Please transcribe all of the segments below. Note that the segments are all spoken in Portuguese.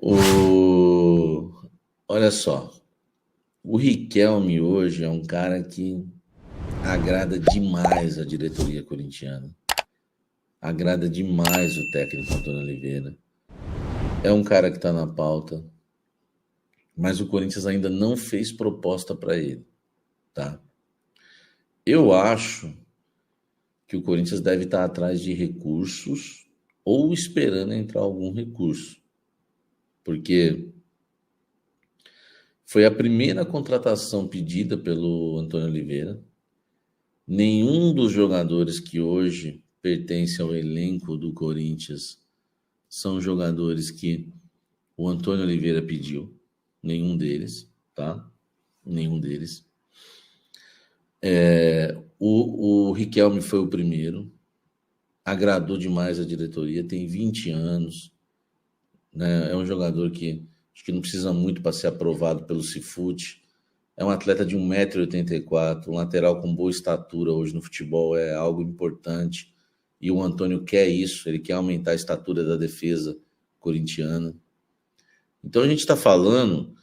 O... Olha só, o Riquelme hoje é um cara que agrada demais a diretoria corintiana. Agrada demais o técnico Antônio Oliveira. É um cara que está na pauta, mas o Corinthians ainda não fez proposta para ele, tá? Eu acho que o Corinthians deve estar atrás de recursos ou esperando entrar algum recurso, porque foi a primeira contratação pedida pelo Antônio Oliveira. Nenhum dos jogadores que hoje pertencem ao elenco do Corinthians são jogadores que o Antônio Oliveira pediu. Nenhum deles, tá? Nenhum deles. O Riquelme foi o primeiro. Agradou demais a diretoria, tem 20 anos. Né? É um jogador que acho que não precisa muito para ser aprovado pelo Cifute. É um atleta de 1,84 m, um lateral com boa estatura hoje no futebol é algo importante. E o Antônio quer isso, ele quer aumentar a estatura da defesa corintiana. Então a gente está falando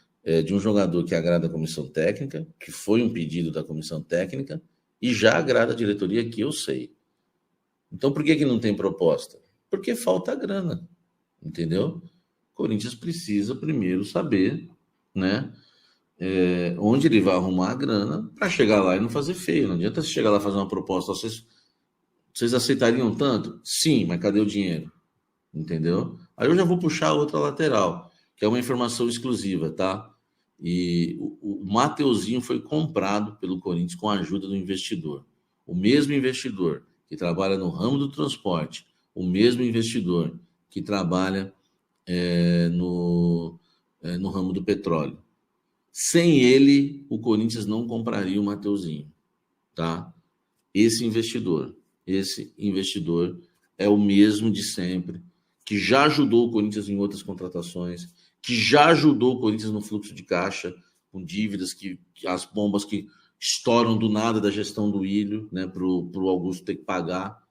de um jogador que agrada a comissão técnica, que foi um pedido da comissão técnica, e já agrada a diretoria, que eu sei. Então por que não tem proposta? Porque falta grana, entendeu? O Corinthians precisa primeiro saber, né? Onde ele vai arrumar a grana para chegar lá e não fazer feio. Não adianta você chegar lá e fazer uma proposta. Vocês aceitariam tanto? Sim, mas cadê o dinheiro? Entendeu? Aí eu já vou puxar outra lateral, que é uma informação exclusiva, tá? E o Mateuzinho foi comprado pelo Corinthians com a ajuda do investidor. O mesmo investidor que trabalha no ramo do transporte, o mesmo investidor que trabalha no ramo do petróleo. Sem ele, o Corinthians não compraria o Mateuzinho, tá? Esse investidor é o mesmo de sempre, que já ajudou o Corinthians em outras contratações, que já ajudou o Corinthians no fluxo de caixa, com dívidas, que as bombas que estouram do nada da gestão do Ilho, né, para o Augusto ter que pagar,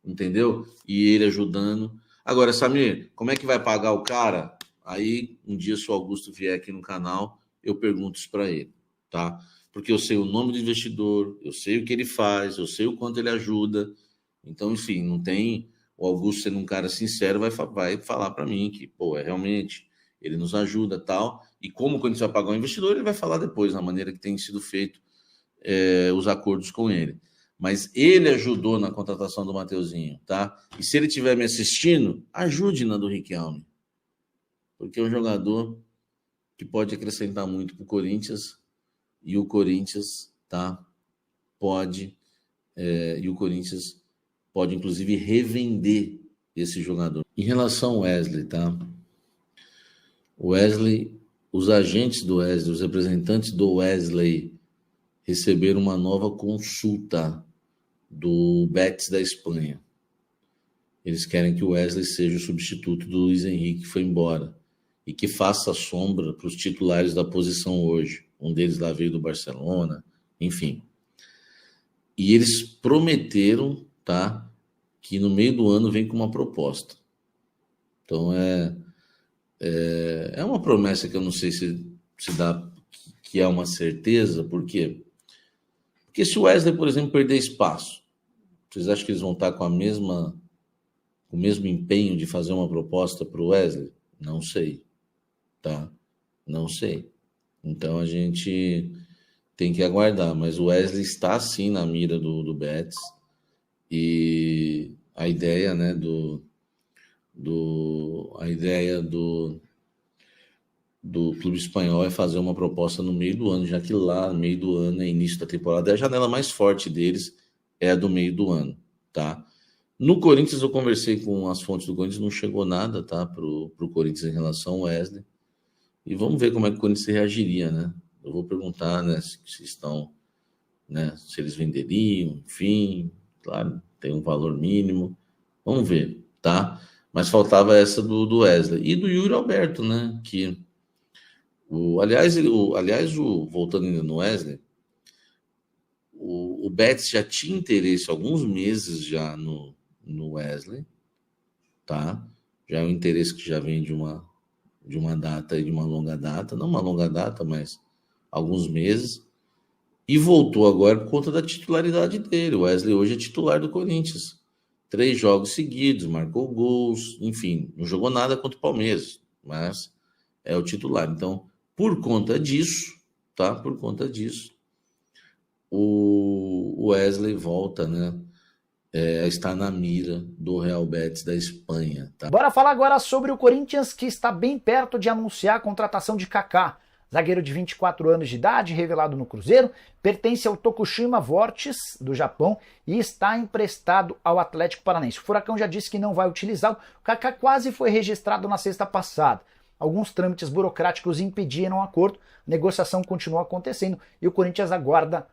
entendeu? E ele ajudando. Agora, Samir, como é que vai pagar o cara? Aí, um dia, se o Augusto vier aqui no canal, eu pergunto isso para ele, tá? Porque eu sei o nome do investidor, eu sei o que ele faz, eu sei o quanto ele ajuda. Então, enfim, não tem. O Augusto, sendo um cara sincero, vai falar para mim que, pô, realmente, ele nos ajuda tal. E como quando você vai pagar o investidor, ele vai falar depois, na maneira que tem sido feito os acordos com ele. Mas ele ajudou na contratação do Mateuzinho, tá? E se ele estiver me assistindo, ajude na do Riquelme. Porque é um jogador que pode acrescentar muito para o Corinthians e o Corinthians, tá? E o Corinthians pode, inclusive, revender esse jogador. Em relação ao Wesley, tá? O Wesley, os agentes do Wesley, os representantes do Wesley receberam uma nova consulta do Betis da Espanha. Eles querem que o Wesley seja o substituto do Luiz Henrique, que foi embora, e que faça sombra para os titulares da posição hoje. Um deles lá veio do Barcelona, enfim. E eles prometeram, tá, que no meio do ano vem com uma proposta. Então é uma promessa que eu não sei se dá, que é uma certeza. Por quê? Porque se o Wesley, por exemplo, perder espaço, vocês acham que eles vão estar com o mesmo empenho de fazer uma proposta para o Wesley? Não sei, tá? Não sei. Então a gente tem que aguardar, mas o Wesley está sim na mira do Betis, e a ideia, né, do clube espanhol é fazer uma proposta no meio do ano, já que lá no meio do ano é início da temporada, é a janela mais forte deles é a do meio do ano, tá? No Corinthians eu conversei com as fontes do Corinthians, não chegou nada, tá, pro Corinthians em relação ao Wesley, e vamos ver como é que o Corinthians reagiria, né? Eu vou perguntar, né, se estão, né, se eles venderiam, enfim, claro, tem um valor mínimo, vamos ver, tá? Mas faltava essa do Wesley e do Yuri Alberto, né, que voltando ainda no Wesley, o Betis já tinha interesse há alguns meses já no Wesley, tá? Já é um interesse que já vem de de uma data e de uma longa data, não uma longa data, mas alguns meses, e voltou agora por conta da titularidade dele. O Wesley hoje é titular do Corinthians. 3 jogos seguidos, marcou gols, enfim, não jogou nada contra o Palmeiras, mas é o titular. Então, por conta disso, tá? Por conta disso, o Wesley volta, né? Está na mira do Real Betis da Espanha, tá? Bora falar agora sobre o Corinthians, que está bem perto de anunciar a contratação de Kaká. Zagueiro de 24 anos de idade, revelado no Cruzeiro, pertence ao Tokushima Vortis, do Japão, e está emprestado ao Atlético Paranaense. O Furacão já disse que não vai utilizá-lo. O Kaká quase foi registrado na sexta passada. Alguns trâmites burocráticos impediram o acordo, a negociação continua acontecendo e o Corinthians aguarda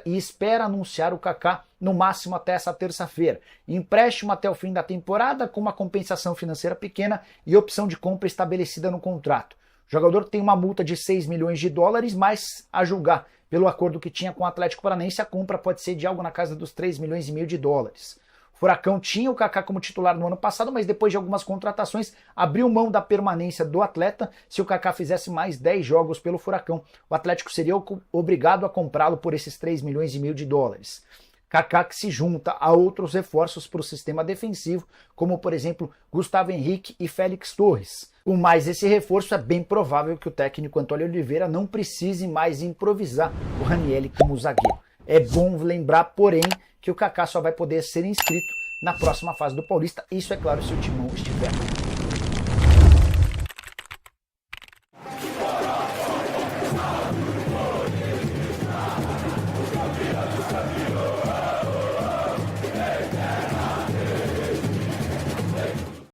e espera anunciar o Kaká no máximo até essa terça-feira. Empréstimo até o fim da temporada, com uma compensação financeira pequena e opção de compra estabelecida no contrato. O jogador tem uma multa de 6 milhões de dólares, mas a julgar pelo acordo que tinha com o Atlético Paranaense, a compra pode ser de algo na casa dos 3 milhões e meio de dólares. O Furacão tinha o Kaká como titular no ano passado, mas depois de algumas contratações, abriu mão da permanência do atleta. Se o Kaká fizesse mais 10 jogos pelo Furacão, o Atlético seria obrigado a comprá-lo por esses 3 milhões e meio de dólares. Kaká que se junta a outros reforços para o sistema defensivo, como por exemplo Gustavo Henrique e Félix Torres. Com mais esse reforço, é bem provável que o técnico Antônio Oliveira não precise mais improvisar o Ranielli como zagueiro. É bom lembrar, porém, que o Kaká só vai poder ser inscrito na próxima fase do Paulista, isso é claro se o Timão estiver.